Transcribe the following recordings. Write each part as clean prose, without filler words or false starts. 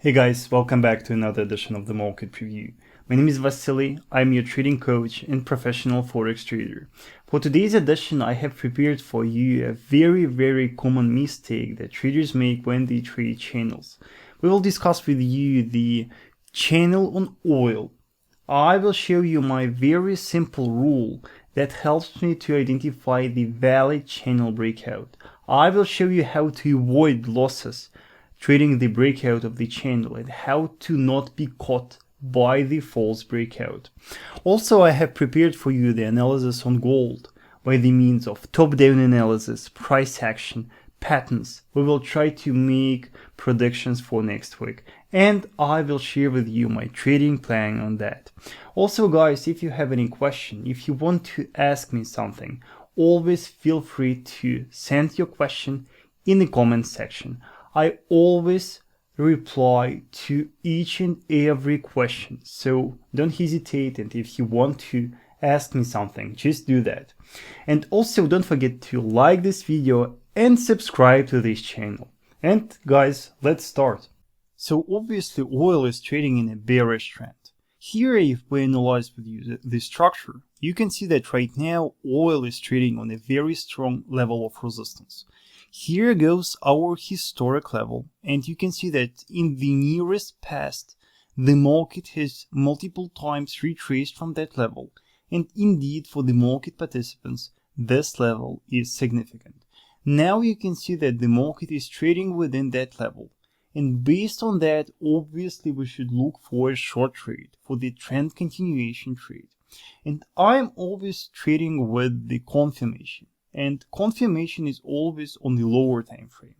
Hey guys, welcome back to another edition of the Market Preview. My name is Vasily, I'm your trading coach and professional forex trader. For today's edition, I have prepared for you a very common mistake that traders make when they trade channels. We will discuss with you the channel on oil. I will show you my very simple rule that helps me to identify the valid channel breakout. I will show you how to avoid losses trading the breakout of the channel and how to not be caught by the false breakout. Also, I have prepared for you the analysis on gold by the means of top-down analysis, price action, patterns. We will try to make predictions for next week, and I will share with you my trading plan on that. Also guys, if you have any question, if you want to ask me something, always feel free to send your question in the comment section. I always reply to each and every question, so don't hesitate, and if you want to ask me something, just do that. And also don't forget to like this video and subscribe to this channel. And guys, let's start. So obviously oil is trading in a bearish trend. Here, if we analyze with you the structure, you can see that right now oil is trading on a very strong level of resistance. Here goes our historic level, and you can see that in the nearest past, the market has multiple times retraced from that level, and indeed for the market participants, this level is significant. Now you can see that the market is trading within that level, and based on that, obviously we should look for a short trade, for the trend continuation trade. And I'm always trading with the confirmation. And confirmation is always on the lower time frame.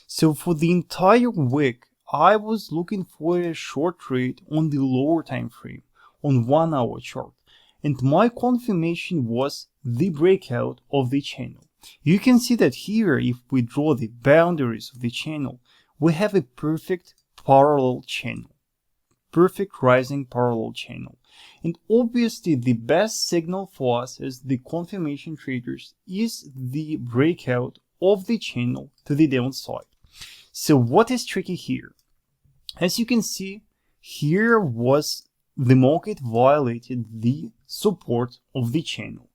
So for the entire week, I was looking for a short trade on the lower time frame, on 1 hour chart. And my confirmation was the breakout of the channel. You can see that here, if we draw the boundaries of the channel, we have a perfect parallel channel. Perfect rising parallel channel. And obviously the best signal for us as the confirmation traders is the breakout of the channel to the downside. So what is tricky here? As you can see, here was the market violated the support of the channel.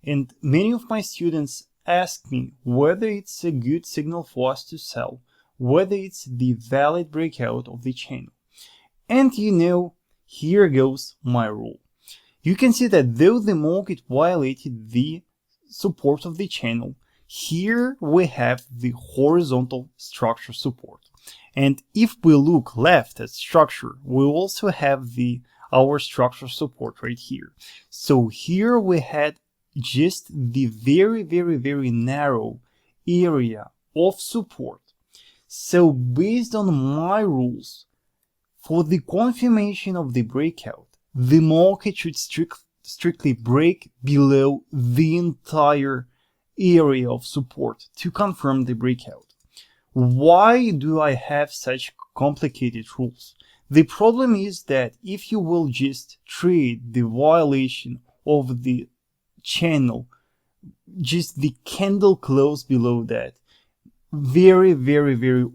And many of my students asked me whether it's a good signal for us to sell, whether it's the valid breakout of the channel. And you know, here goes my rule. You can see that though the market violated the support of the channel, here we have the horizontal structure support. And if we look left at structure, we also have our structure support right here. So here we had just the very narrow area of support. So based on my rules, for the confirmation of the breakout, the market should strictly break below the entire area of support to confirm the breakout. Why do I have such complicated rules? The problem is that if you will just trade the violation of the channel, just the candle close below that, very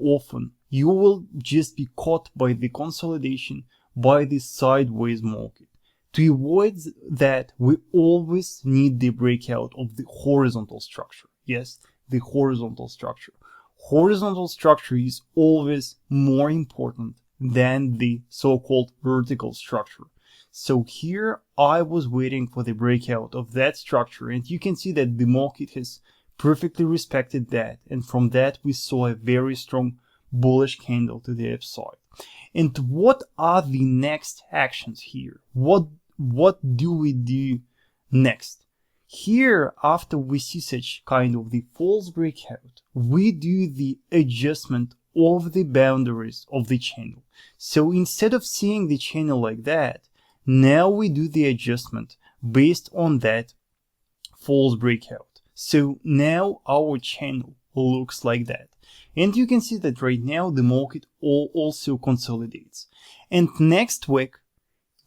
often, you will just be caught by the consolidation, by the sideways market. To avoid that, we always need the breakout of the horizontal structure. Yes, the horizontal structure. Horizontal structure is always more important than the so-called vertical structure. So here I was waiting for the breakout of that structure, and you can see that the market has perfectly respected that, and from that we saw a very strong bullish candle to the upside. And what are the next actions here? What do we do next? Here, after we see such kind of the false breakout, we do the adjustment of the boundaries of the channel. So instead of seeing the channel like that, now we do the adjustment based on that false breakout. So now our channel looks like that. And you can see that right now the market also consolidates. And next week,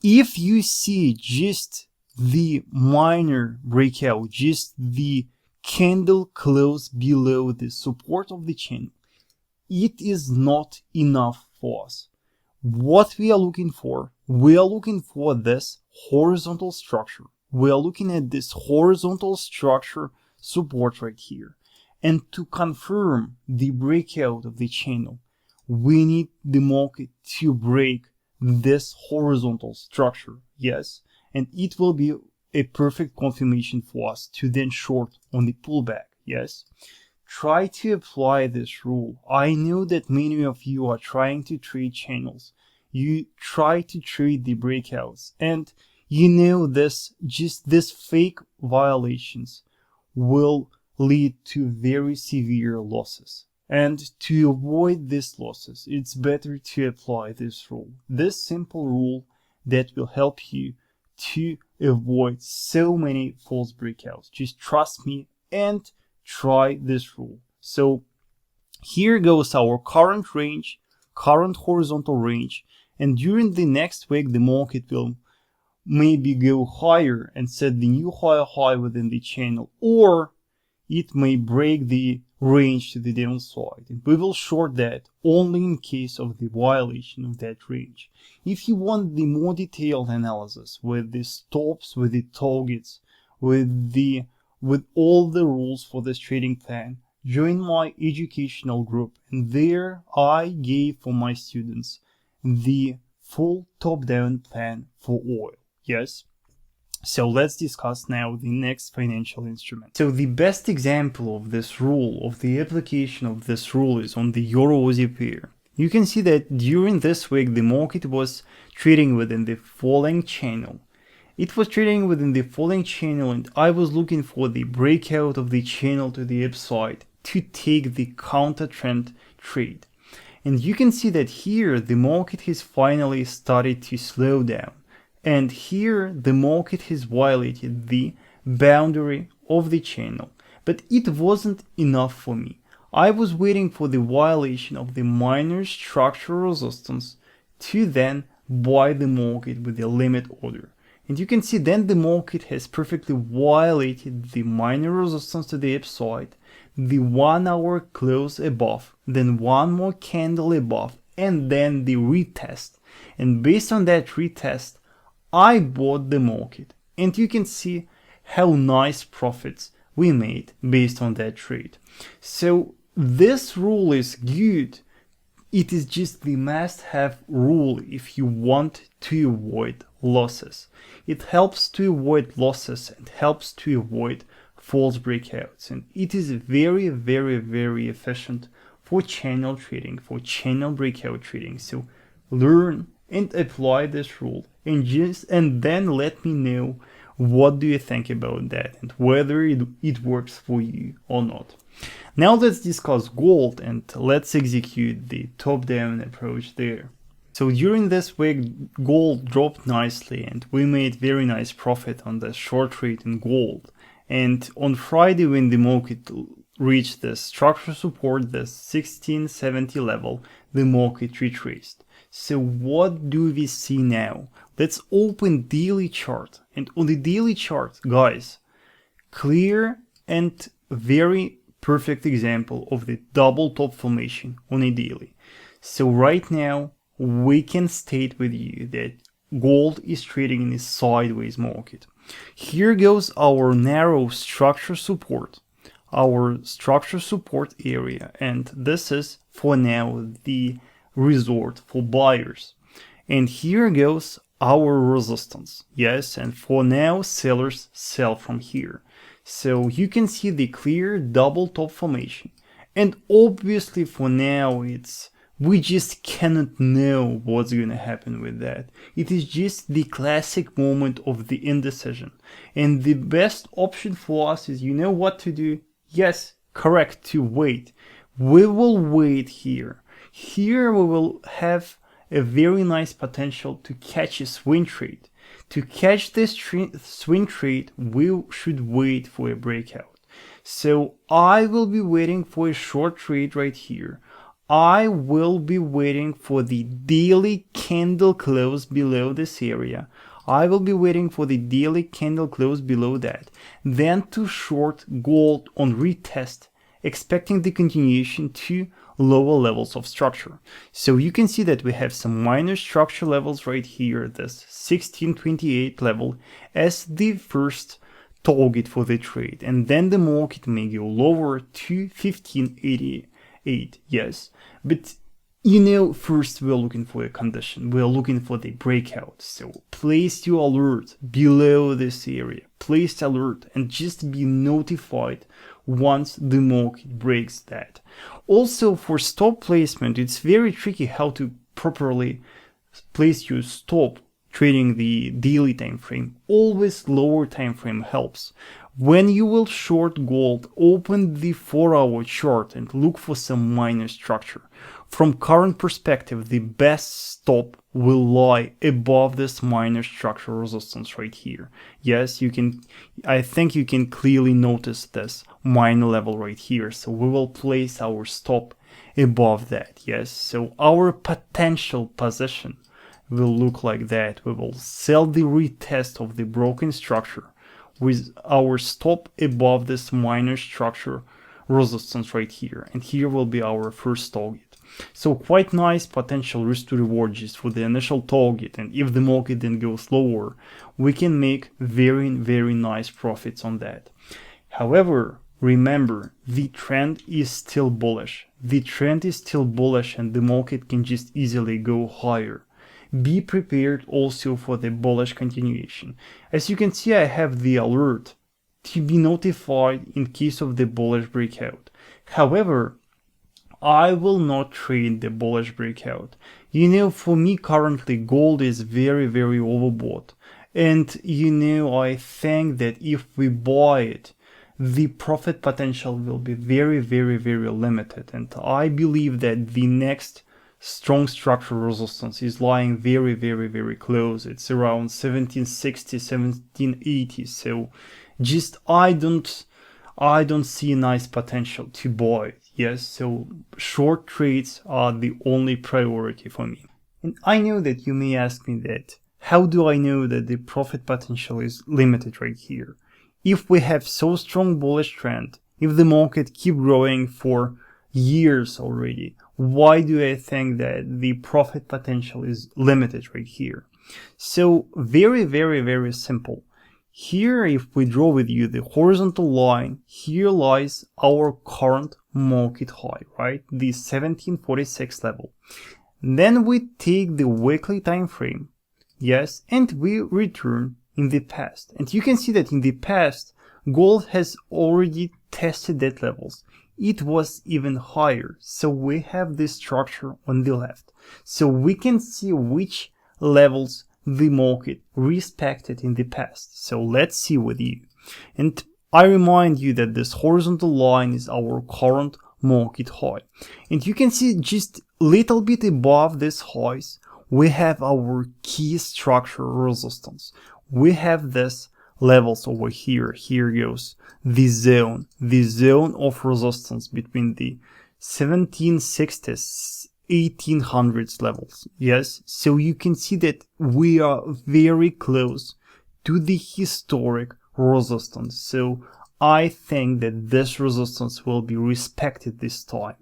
if you see just the minor breakout, just the candle close below the support of the channel, it is not enough for us. What we are looking for? We are looking for this horizontal structure. We are looking at this horizontal structure support right here. And to confirm the breakout of the channel, we need the market to break this horizontal structure, yes, and it will be a perfect confirmation for us to then short on the pullback, yes. Try to apply this rule. I know that many of you are trying to trade channels. You try to trade the breakouts, and you know this fake violations will lead to very severe losses. And to avoid these losses, it's better to apply this rule. This simple rule that will help you to avoid so many false breakouts. Just trust me and try this rule. So here goes our current range, current horizontal range, and during the next week the market will maybe go higher and set the new higher high within the channel, or it may break the range to the downside, and we will short that only in case of the violation of that range. If you want the more detailed analysis with the stops, with the targets, with all the rules for this trading plan, join my educational group, and there I gave for my students the full top-down plan for oil. Yes. So let's discuss now the next financial instrument. So the best example of this rule, of the application of this rule, is on the EURUSD pair. You can see that during this week the market was trading within the falling channel. It was trading within the falling channel, and I was looking for the breakout of the channel to the upside to take the counter trend trade. And you can see that here the market has finally started to slow down. And here the market has violated the boundary of the channel. But it wasn't enough for me. I was waiting for the violation of the minor structural resistance to then buy the market with a limit order. And you can see then the market has perfectly violated the minor resistance to the upside, the 1 hour close above, then one more candle above, and then the retest. And based on that retest, I bought the market, and you can see how nice profits we made based on that trade. So this rule is good. It is just the must-have rule if you want to avoid losses. It helps to avoid losses and helps to avoid false breakouts, and it is very, very, very efficient for channel trading, for channel breakout trading. So learn and apply this rule, and then let me know what do you think about that and whether it works for you or not. Now let's discuss gold, and let's execute the top-down approach there. So during this week gold dropped nicely, and we made very nice profit on the short trade in gold. And on Friday, when the market reached the structural support, the 1670 level, the market retraced. So what do we see now? Let's open daily chart, and on the daily chart, guys, clear and very perfect example of the double top formation on a daily. So right now we can state with you that gold is trading in a sideways market. Here goes our narrow structure support, our structure support area, and this is for now the resort for buyers. And here goes our resistance, yes, and for now sellers sell from here. So you can see the clear double top formation, and obviously for now we just cannot know what's gonna happen with that. It is just the classic moment of the indecision, and the best option for us is, you know what to do? Yes, correct, to wait. We will wait here. Here we will have a very nice potential to catch a swing trade. To catch this swing trade, we should wait for a breakout. So I will be waiting for a short trade right here. I will be waiting for the daily candle close below this area. I will be waiting for the daily candle close below that. Then to short gold on retest, expecting the continuation to lower levels of structure. So you can see that we have some minor structure levels right here, this 1628 level as the first target for the trade, and then the market may go lower to 1588, yes, but first we're looking for a condition, we're looking for the breakout. So place your alert below this area, place alert and just be notified once the market breaks that. Also, for stop placement, it's very tricky how to properly place your stop trading the daily time frame. Always lower time frame helps. When you will short gold, open the 4-hour chart and look for some minor structure. From current perspective, the best stop will lie above this minor structure resistance right here. Yes, I think you can clearly notice this minor level right here. So we will place our stop above that. Yes, so our potential position will look like that. We will sell the retest of the broken structure with our stop above this minor structure resistance right here, and here will be our first target. So quite nice potential risk to reward just for the initial target, and if the market then goes lower, we can make very nice profits on that. However, remember, the trend is still bullish. The trend is still bullish and the market can just easily go higher. Be prepared also for the bullish continuation. As you can see, I have the alert to be notified in case of the bullish breakout. However, I will not trade the bullish breakout. For me currently gold is very overbought. And I think that if we buy it, the profit potential will be very limited. And I believe that the next strong structural resistance is lying very close. It's around 1760, 1780. So just I don't see a nice potential to buy it. Yes, so short trades are the only priority for me. And I know that you may ask me that, how do I know that the profit potential is limited right here? If we have so strong bullish trend, if the market keep growing for years already, why do I think that the profit potential is limited right here? So very simple. Here, if we draw with you the horizontal line, here lies our current market high, right? The 1746 level. Then we take the weekly time frame, yes, and we return in the past. And you can see that in the past, gold has already tested that levels. It was even higher. So we have this structure on the left. So we can see which levels the market respected in the past. So let's see with you. And I remind you that this horizontal line is our current market high. And you can see just little bit above these highs, we have our key structural resistance. We have this levels over here. Here goes the zone of resistance between the 1760s 1800s levels. Yes, so you can see that we are very close to the historic resistance. So I think that this resistance will be respected this time.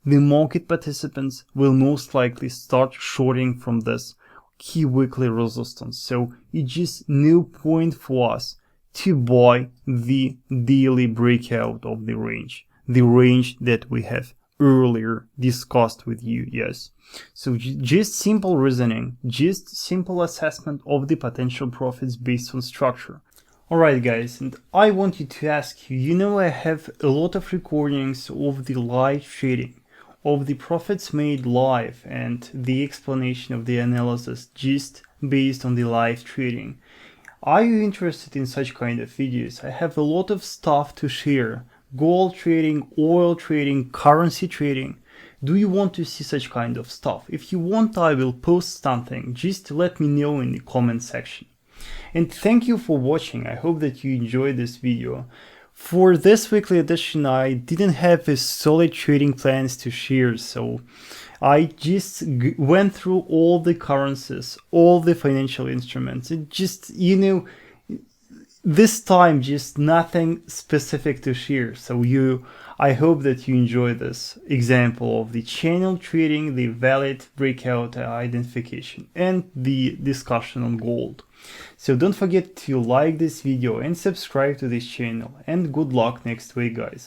The market participants will most likely start shorting from this key weekly resistance. So it's just no point for us to buy the daily breakout of the range that we have earlier discussed with you. Yes, so just simple reasoning, just simple assessment of the potential profits based on structure. Alright guys, and I wanted to ask you, I have a lot of recordings of the live trading, of the profits made live, and the explanation of the analysis just based on the live trading. Are you interested in such kind of videos? I have a lot of stuff to share. Gold trading, oil trading, currency trading. Do you want to see such kind of stuff? If you want, I will post something. Just let me know in the comment section. And thank you for watching. I hope that you enjoyed this video. For this weekly edition, I didn't have a solid trading plans to share, so I just went through all the currencies, all the financial instruments. It just, this time, just nothing specific to share. So I hope that you enjoy this example of the channel trading, the valid breakout identification, and the discussion on gold. So don't forget to like this video and subscribe to this channel, and good luck next week, guys.